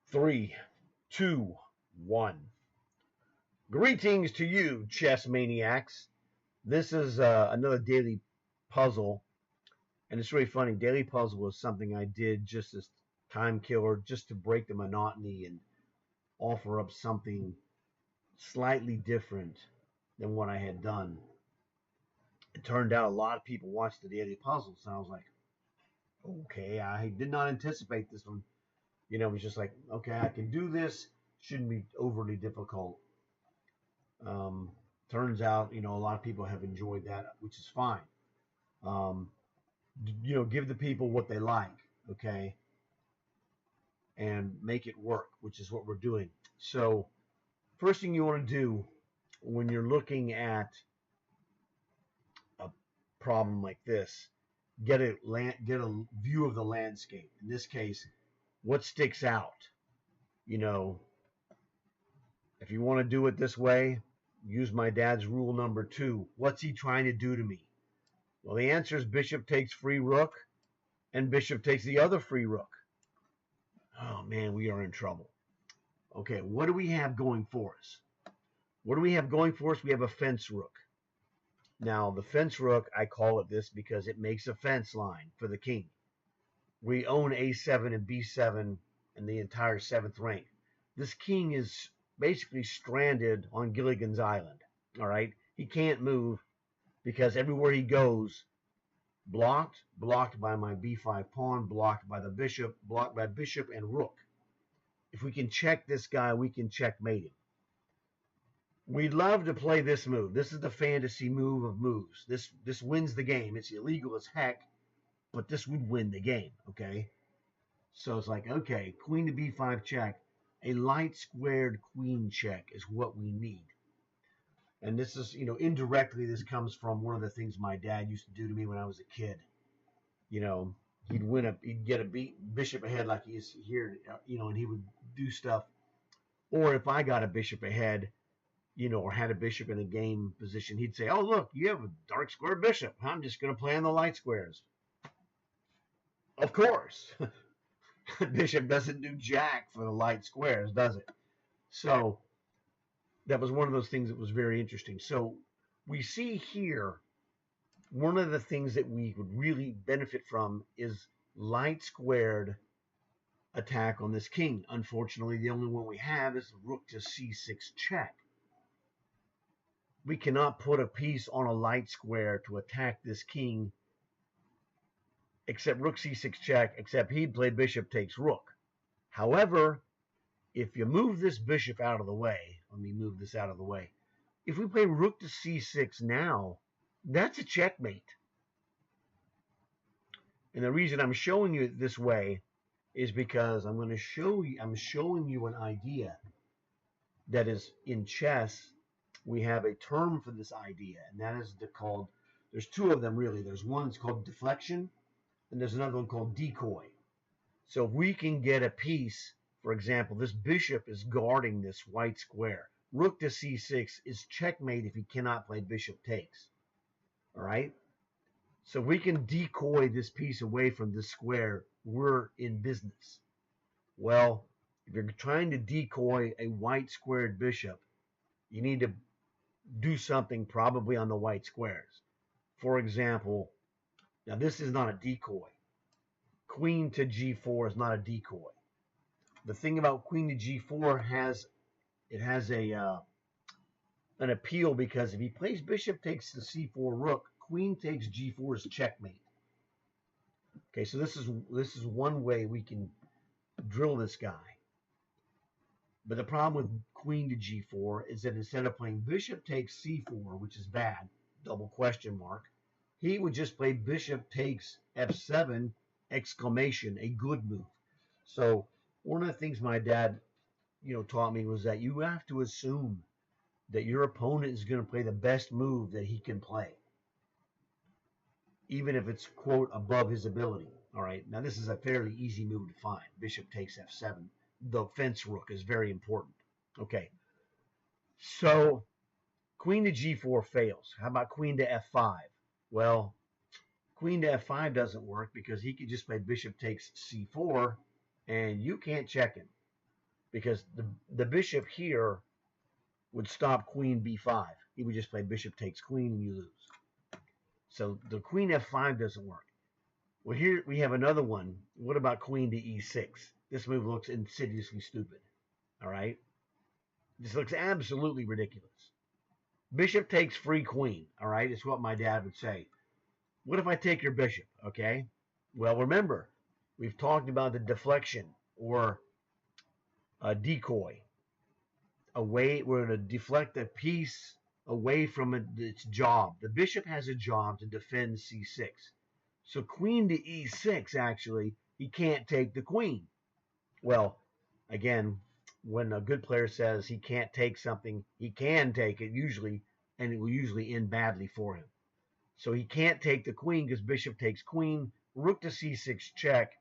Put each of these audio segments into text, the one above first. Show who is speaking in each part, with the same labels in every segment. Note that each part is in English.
Speaker 1: Three, two, one. Greetings to you, chess maniacs. This is another daily puzzle, and it's really funny. Daily puzzle was something I did just as time killer, just to break the monotony and offer up something slightly different than what I had done. It turned out a lot of people watched the daily puzzles, and I was like, okay, I did not anticipate this one. It was just like, okay, I can do this. Shouldn't be overly difficult. Um, Turns out, a lot of people have enjoyed that, which is fine. Um, give the people what they like, okay, and make it work, which is what we're doing. So, first thing you want to do when you're looking at a problem like this, get a view of the landscape. In this case, what sticks out? You know, if you want to do it this way, use my dad's rule number 2. What's he trying to do to me? Well, the answer is bishop takes free rook, and bishop takes the other free rook. Oh, man, we are in trouble. Okay, what do we have going for us? What do we have going for us? We have a fence rook. Now, the fence rook, I call it this because it makes a fence line for the king. We own a7 and b7 and the entire 7th rank. This king is basically stranded on Gilligan's Island, all right? He can't move because everywhere he goes, blocked by my b5 pawn, blocked by the bishop, blocked by bishop and rook. If we can check this guy, we can checkmate him. We love to play this move. This is the fantasy move of moves. This wins the game. It's illegal as heck, but this would win the game, okay? So it's like, okay, queen to b5 check. A light squared queen check is what we need. And this is, indirectly, this comes from one of the things my dad used to do to me when I was a kid. He'd get a bishop ahead like he's here, and he would do stuff. Or if I got a bishop ahead, or had a bishop in a game position, he'd say, oh, look, you have a dark square bishop. I'm just going to play on the light squares. Of course. Bishop doesn't do jack for the light squares, does it? So that was one of those things that was very interesting. So we see here, one of the things that we would really benefit from is light squared attack on this king. Unfortunately, the only one we have is rook to c6 check. We cannot put a piece on a light square to attack this king except rook c6 check, except he'd play bishop takes rook. However, if you move this bishop out of the way, let me move this out of the way. If we play rook to c6 now, that's a checkmate. And the reason I'm showing you it this way is because I'm showing you an idea that is in chess. We have a term for this idea, and that is there's two of them really. There's one that's called deflection, and there's another one called decoy. So if we can get a piece, for example, this bishop is guarding this white square. Rook to c6 is checkmate if he cannot play bishop takes. All right? So if we can decoy this piece away from this square, we're in business. Well, if you're trying to decoy a white squared bishop, you need to do something probably on the white squares. For example, now this is not a decoy. Queen to g4 is not a decoy. The thing about queen to g4 has an appeal because if he plays bishop takes the c4 rook, queen takes g4 is checkmate. Okay, so this is one way we can drill this guy. But the problem with queen to g4 is that instead of playing bishop takes c4, which is bad, double question mark, he would just play bishop takes f7, exclamation, a good move. So one of the things my dad, taught me was that you have to assume that your opponent is going to play the best move that he can play, even if it's, quote, above his ability. All right, now this is a fairly easy move to find. Bishop takes f7. The fence rook is very important. Okay, so queen to g4 fails. How about queen to f5? Well, queen to f5 doesn't work because he could just play bishop takes c4, and you can't check him. because the bishop here would stop queen b5. He would just play bishop takes queen and you lose. So the queen f5 doesn't work. Well, here we have another one. What about queen to e6? This move looks insidiously stupid. All right? This looks absolutely ridiculous. Bishop takes free queen. All right? It's what my dad would say. What if I take your bishop? Okay? Well, remember, we've talked about the deflection or a decoy. We're going to deflect a piece away from its job. The bishop has a job to defend c6. So queen to e6, actually, he can't take the queen. Well, again, when a good player says he can't take something, he can take it usually, and it will usually end badly for him. So he can't take the queen because bishop takes queen. Rook to c6 check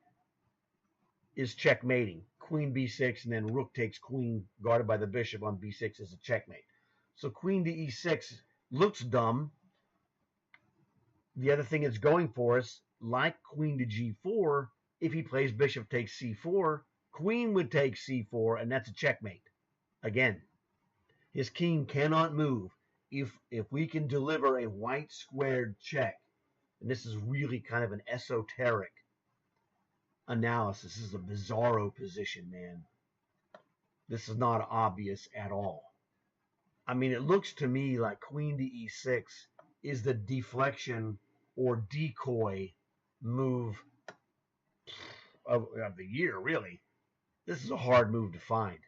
Speaker 1: is checkmating. Queen b6, and then rook takes queen guarded by the bishop on b6 is a checkmate. So queen to e6 looks dumb. The other thing it's going for us, like queen to g4, if he plays bishop takes c4, queen would take c4, and that's a checkmate. Again, his king cannot move. If we can deliver a white squared check, and this is really kind of an esoteric analysis. This is a bizarro position, man. This is not obvious at all. I mean, it looks to me like queen to e6 is the deflection or decoy move of the year, really. This is a hard move to find.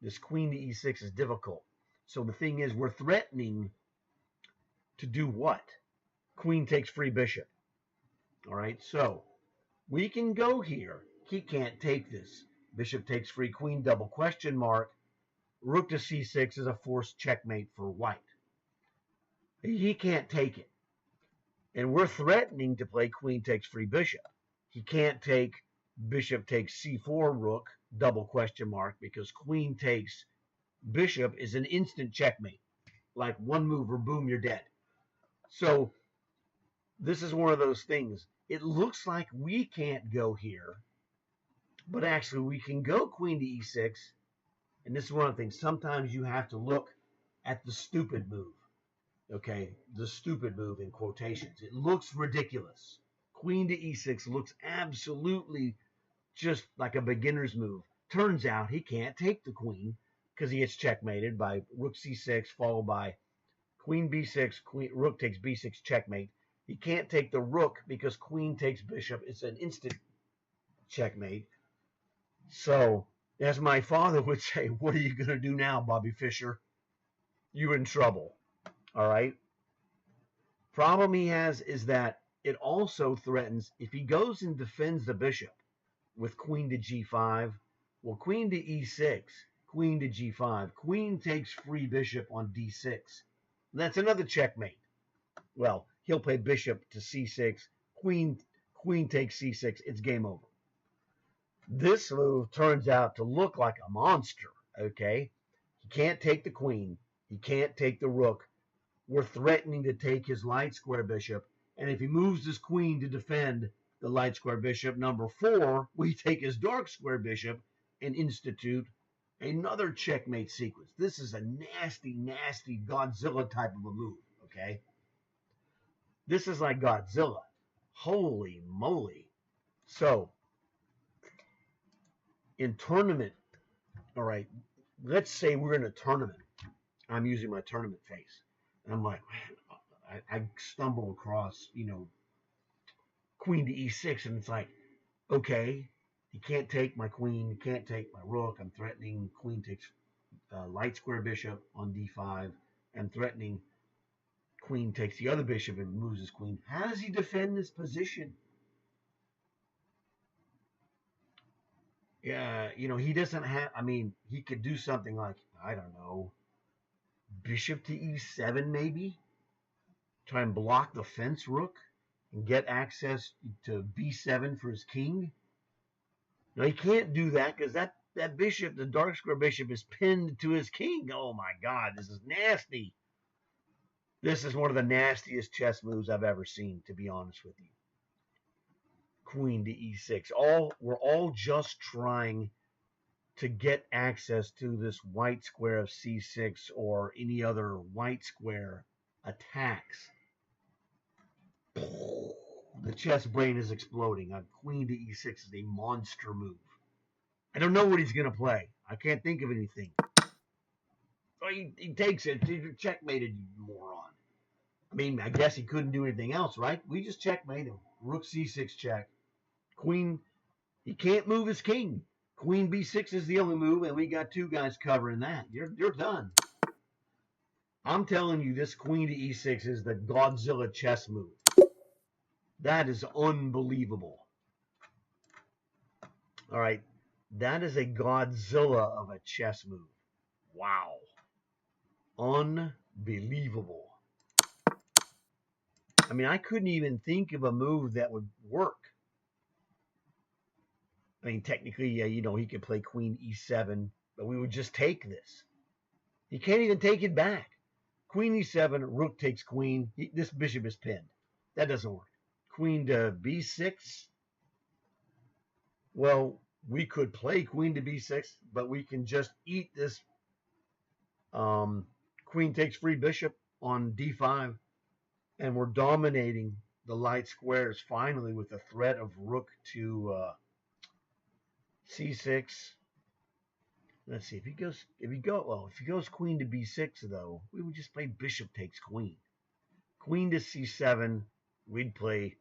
Speaker 1: This queen to e6 is difficult. So the thing is, we're threatening to do what? Queen takes free bishop. All right, so we can go here. He can't take this. Bishop takes free queen, double question mark. Rook to c6 is a forced checkmate for white. He can't take it. And we're threatening to play queen takes free bishop. He can't take bishop takes c4 rook, double question mark, because queen takes bishop is an instant checkmate. Like one move or boom, you're dead. So this is one of those things. It looks like we can't go here, but actually we can go queen to e6. And this is one of the things. Sometimes you have to look at the stupid move. Okay, the stupid move in quotations. It looks ridiculous. Queen to e6 looks absolutely just like a beginner's move. Turns out he can't take the queen because he gets checkmated by rook c6 followed by queen b6, rook takes b6 checkmate. He can't take the rook because queen takes bishop. It's an instant checkmate. So, as my father would say, what are you going to do now, Bobby Fischer? You're in trouble. All right? Problem he has is that it also threatens, if he goes and defends the bishop with queen to g5, well, queen to e6, queen to g5, queen takes free bishop on d6. That's another checkmate. Well, he'll play bishop to c6, queen takes c6, it's game over. This move turns out to look like a monster, okay? He can't take the queen. He can't take the rook. We're threatening to take his light square bishop, and if he moves his queen to defend the light square bishop, number 4, we take his dark square bishop and institute another checkmate sequence. This is a nasty, nasty Godzilla type of a move, okay? This is like Godzilla. Holy moly. So, in tournament, all right, let's say we're in a tournament. I'm using my tournament face. And I'm like, I stumble across, queen to e6, and it's like, okay, he can't take my queen, he can't take my rook. I'm threatening queen takes light square bishop on d5. I'm threatening queen takes the other bishop and moves his queen. How does he defend this position? Yeah, he doesn't have, he could do something like, I don't know, bishop to e7 maybe? Try and block the fence rook and get access to b7 for his king? No, he can't do that because that bishop, the dark square bishop, is pinned to his king. Oh my God, this is nasty. This is one of the nastiest chess moves I've ever seen, to be honest with you. Queen to e6. We're all just trying to get access to this white square of c6 or any other white square attacks. The chess brain is exploding. Queen to e6 is a monster move. I don't know what he's going to play. I can't think of anything. Oh, he takes it. He checkmated, you moron. I mean, I guess he couldn't do anything else, right? We just checkmate him. Rook c6 check. Queen, he can't move his king. Queen b6 is the only move, and we got two guys covering that. You're done. I'm telling you, this queen to e6 is the Godzilla chess move. That is unbelievable. All right, that is a Godzilla of a chess move. Wow. Unbelievable. I mean, I couldn't even think of a move that would work. I mean, technically, he could play queen e7, but we would just take this. He can't even take it back. Queen e7, rook takes queen. This bishop is pinned. That doesn't work. Queen to b6. Well, we could play queen to b6, but we can just eat this. Queen takes free bishop on d5, and we're dominating the light squares finally with the threat of rook to c6. Let's see if he goes queen to b6 though, we would just play bishop takes queen. Queen to c7, we'd play.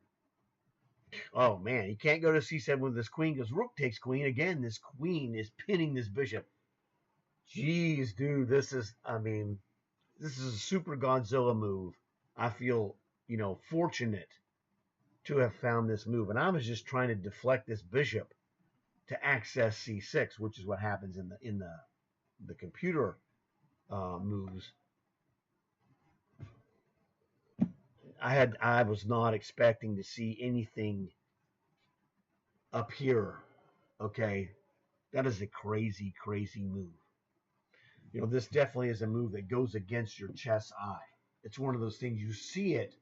Speaker 1: Oh man, he can't go to c7 with this queen because rook takes queen again. This queen is pinning this bishop. Jeez, dude, this is a super Godzilla move. I feel, fortunate to have found this move, and I was just trying to deflect this bishop to access c6, which is what happens in the computer moves. I was not expecting to see anything up here. Okay, that is a crazy, crazy move. This definitely is a move that goes against your chess eye. It's one of those things you see it,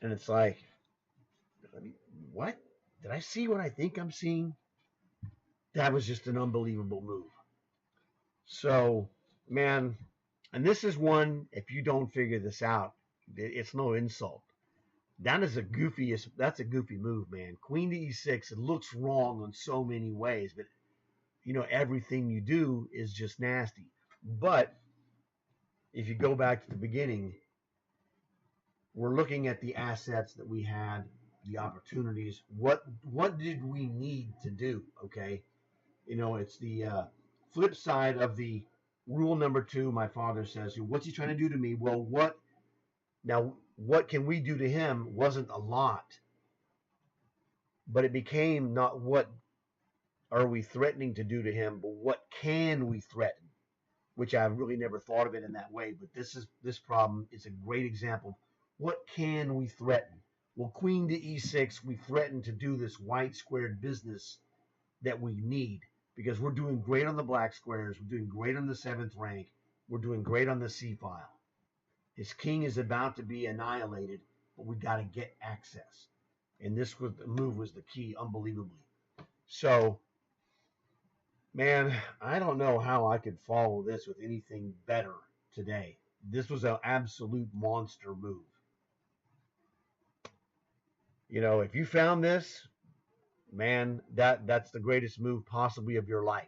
Speaker 1: and it's like, what? Did I see what I think I'm seeing? That was just an unbelievable move. So, man, and this is one, if you don't figure this out, it's no insult. That's a goofy move, man. Queen to e6, it looks wrong on so many ways, but everything you do is just nasty. But if you go back to the beginning, we're looking at the assets that we had, the opportunities. What did we need to do? Okay, it's the flip side of the rule number 2. My father says, "What's he trying to do to me?" Well, what can we do to him wasn't a lot, but it became not what are we threatening to do to him, but what can we threaten, which I've really never thought of it in that way. But this problem is a great example. What can we threaten? Well, queen to e6, we threaten to do this white squared business that we need, because we're doing great on the black squares, we're doing great on the 7th rank, we're doing great on the c file. His king is about to be annihilated, but we got to get access. And this move was the key, unbelievably. So, man, I don't know how I could follow this with anything better today. This was an absolute monster move. If you found this, man, that's the greatest move possibly of your life.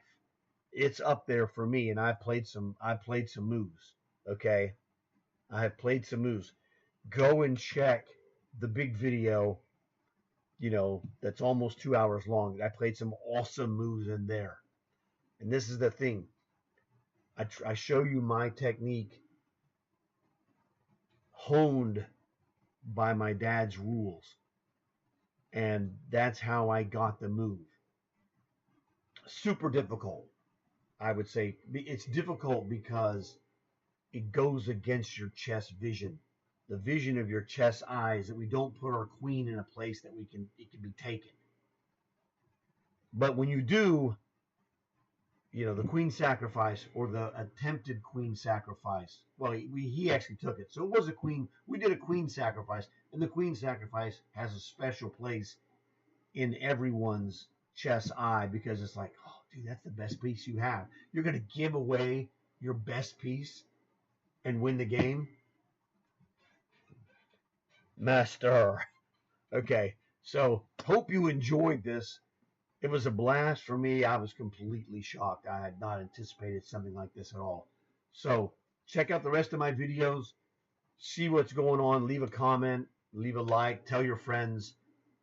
Speaker 1: It's up there for me, and I played some moves. Okay, I have played some moves. Go and check the big video. That's almost 2 hours long. I played some awesome moves in there. And this is the thing. I show you my technique honed by my dad's rules. And that's how I got the move. Super difficult, I would say. It's difficult because it goes against your chess vision. The vision of your chess eyes, that we don't put our queen in a place that it can be taken. But when you do, the queen sacrifice, or the attempted queen sacrifice. Well, he actually took it. So it was a queen. We did a queen sacrifice, and the queen sacrifice has a special place in everyone's chess eye, because it's like, oh, dude, that's the best piece you have. You're going to give away your best piece and win the game? Master. Okay, so hope you enjoyed this. It was a blast for me. I was completely shocked. I had not anticipated something like this at all. So check out the rest of my videos. See what's going on. Leave a comment. Leave a like. Tell your friends,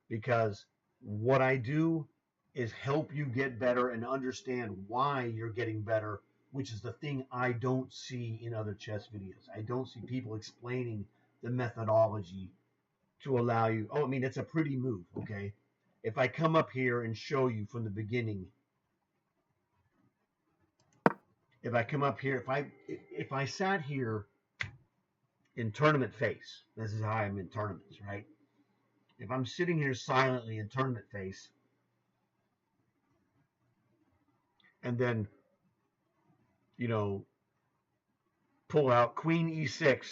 Speaker 1: because what I do is help you get better and understand why you're getting better, which is the thing I don't see in other chess videos. I don't see people explaining the methodology to allow you. Oh, I mean, it's a pretty move, okay? If I come up here and show you from the beginning, if I come up here, if I sat here in tournament face, this is how I'm in tournaments, right? If I'm sitting here silently in tournament face, and then, you know, pull out Queen E6,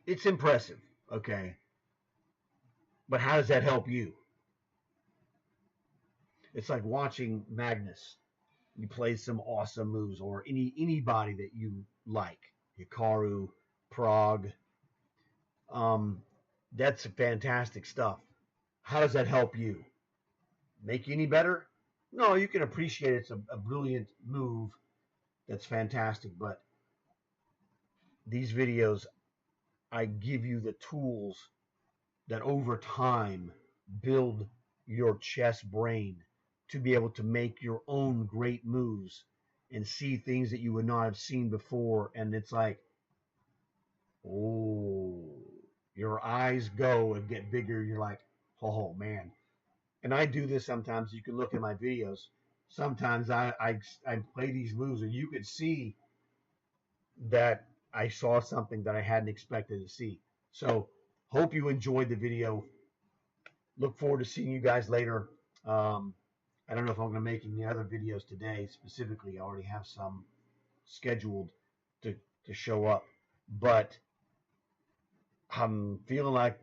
Speaker 1: it's impressive, okay? But how does that help you? It's like watching Magnus. You play some awesome moves, or anybody that you like, Hikaru, Prague. That's fantastic stuff. How does that help you? Make you any better? No, you can appreciate it's a brilliant move. That's fantastic. But these videos, I give you the tools that over time build your chess brain to be able to make your own great moves and see things that you would not have seen before. And it's like, oh, your eyes go and get bigger. You're like, oh man. And I do this sometimes. You can look at my videos. Sometimes I play these moves, and you could see that I saw something that I hadn't expected to see. So hope you enjoyed the video. Look forward to seeing you guys later. I don't know if I'm going to make any other videos today specifically. I already have some scheduled to show up, but I'm feeling like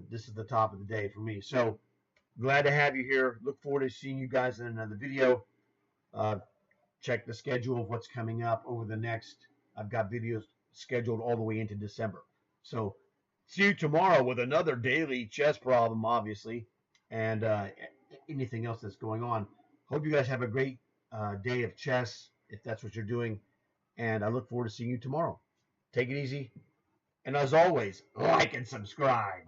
Speaker 1: this is the top of the day for me. So glad to have you here. Look forward to seeing you guys in another video. Check the schedule of what's coming up over the next. I've got videos scheduled all the way into December. So see you tomorrow with another daily chess problem, obviously, and anything else that's going on. Hope you guys have a great day of chess, if that's what you're doing, and I look forward to seeing you tomorrow. Take it easy, and as always, like and subscribe.